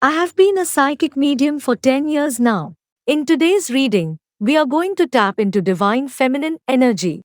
I have been a psychic medium for 10 years now. In today's reading, we are going to tap into divine feminine energy.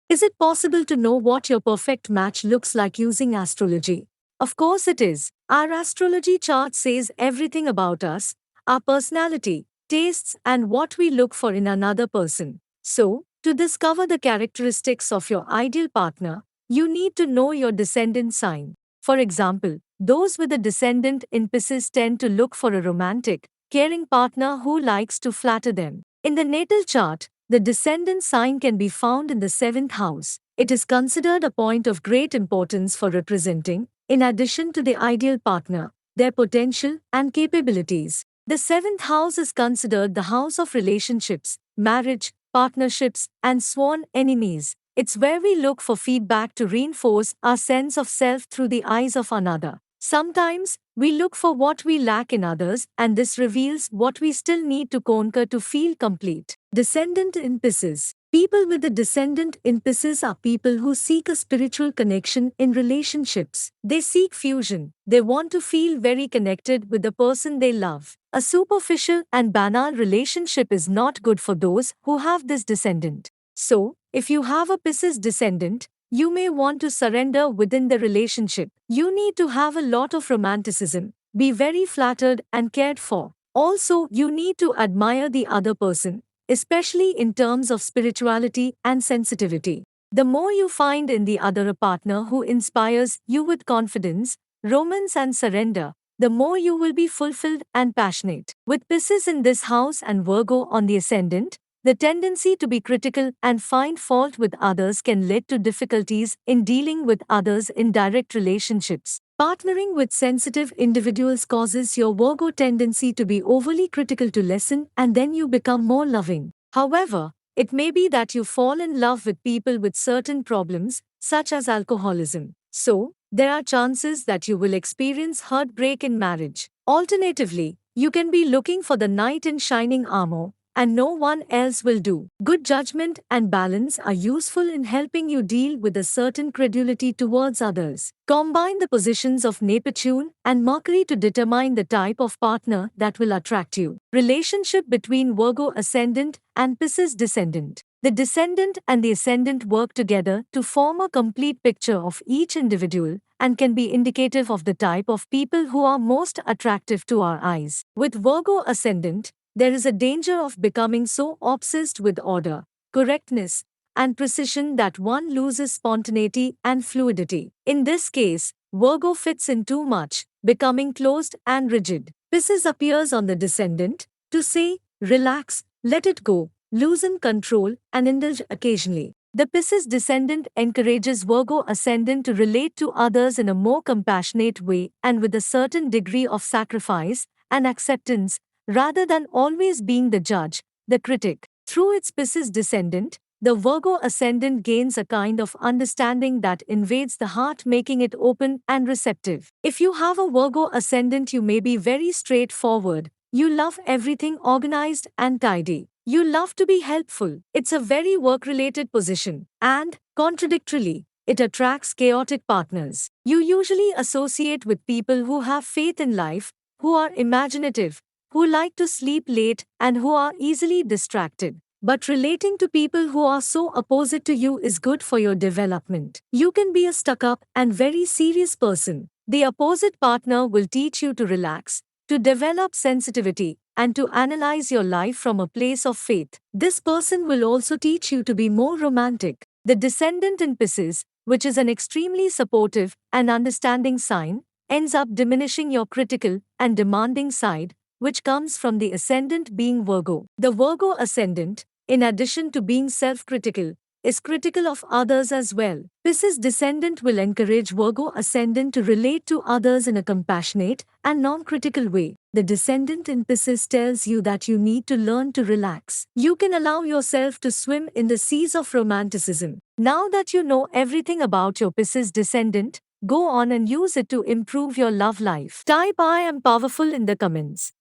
Is it possible to know what your perfect match looks like using astrology? Of course it is. Our astrology chart says everything about us, our personality, tastes, and what we look for in another person. So, to discover the characteristics of your ideal partner, you need to know your descendant sign. For example, those with a descendant in Pisces tend to look for a romantic, caring partner who likes to flatter them. In the natal chart, the descendant sign can be found in the seventh house. It is considered a point of great importance for representing, in addition to the ideal partner, their potential and capabilities. The seventh house is considered the house of relationships, marriage, partnerships, and sworn enemies. It's where we look for feedback to reinforce our sense of self through the eyes of another. Sometimes, we look for what we lack in others, and this reveals what we still need to conquer to feel complete. Descendant in Pisces. People with a descendant in Pisces are people who seek a spiritual connection in relationships. They seek fusion. They want to feel very connected with the person they love. A superficial and banal relationship is not good for those who have this descendant. So, if you have a Pisces descendant, you may want to surrender within the relationship. You need to have a lot of romanticism, be very flattered and cared for. Also, you need to admire the other person, especially in terms of spirituality and sensitivity. The more you find in the other a partner who inspires you with confidence, romance, and surrender, the more you will be fulfilled and passionate. With Pisces in this house and Virgo on the ascendant, the tendency to be critical and find fault with others can lead to difficulties in dealing with others in direct relationships. Partnering with sensitive individuals causes your Virgo tendency to be overly critical to lessen, and then you become more loving. However, it may be that you fall in love with people with certain problems, such as alcoholism. So, there are chances that you will experience heartbreak in marriage. Alternatively, you can be looking for the knight in shining armor, and no one else will do. Good judgment and balance are useful in helping you deal with a certain credulity towards others. Combine the positions of Neptune and Mercury to determine the type of partner that will attract you. Relationship between Virgo ascendant and Pisces descendant. The descendant and the ascendant work together to form a complete picture of each individual and can be indicative of the type of people who are most attractive to our eyes. With Virgo ascendant, there is a danger of becoming so obsessed with order, correctness, and precision that one loses spontaneity and fluidity. In this case, Virgo fits in too much, becoming closed and rigid. Pisces appears on the descendant to say, relax, let it go, loosen control, and indulge occasionally. The Pisces descendant encourages Virgo ascendant to relate to others in a more compassionate way and with a certain degree of sacrifice and acceptance, rather than always being the judge, the critic. Through its Pisces descendant, the Virgo ascendant gains a kind of understanding that invades the heart, making it open and receptive. If you have a Virgo ascendant, you may be very straightforward. You love everything organized and tidy. You love to be helpful. It's a very work-related position. And, contradictorily, it attracts chaotic partners. You usually associate with people who have faith in life, who are imaginative, who like to sleep late, and who are easily distracted. But relating to people who are so opposite to you is good for your development. You can be a stuck-up and very serious person. The opposite partner will teach you to relax, to develop sensitivity, and to analyze your life from a place of faith. This person will also teach you to be more romantic. The descendant in Pisces, which is an extremely supportive and understanding sign, ends up diminishing your critical and demanding side, which comes from the ascendant being Virgo. The Virgo ascendant, in addition to being self-critical, is critical of others as well. Pisces descendant will encourage Virgo ascendant to relate to others in a compassionate and non-critical way. The descendant in Pisces tells you that you need to learn to relax. You can allow yourself to swim in the seas of romanticism. Now that you know everything about your Pisces descendant, go on and use it to improve your love life. Type I am powerful in the comments.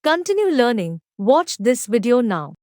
Continue learning. Watch this video now.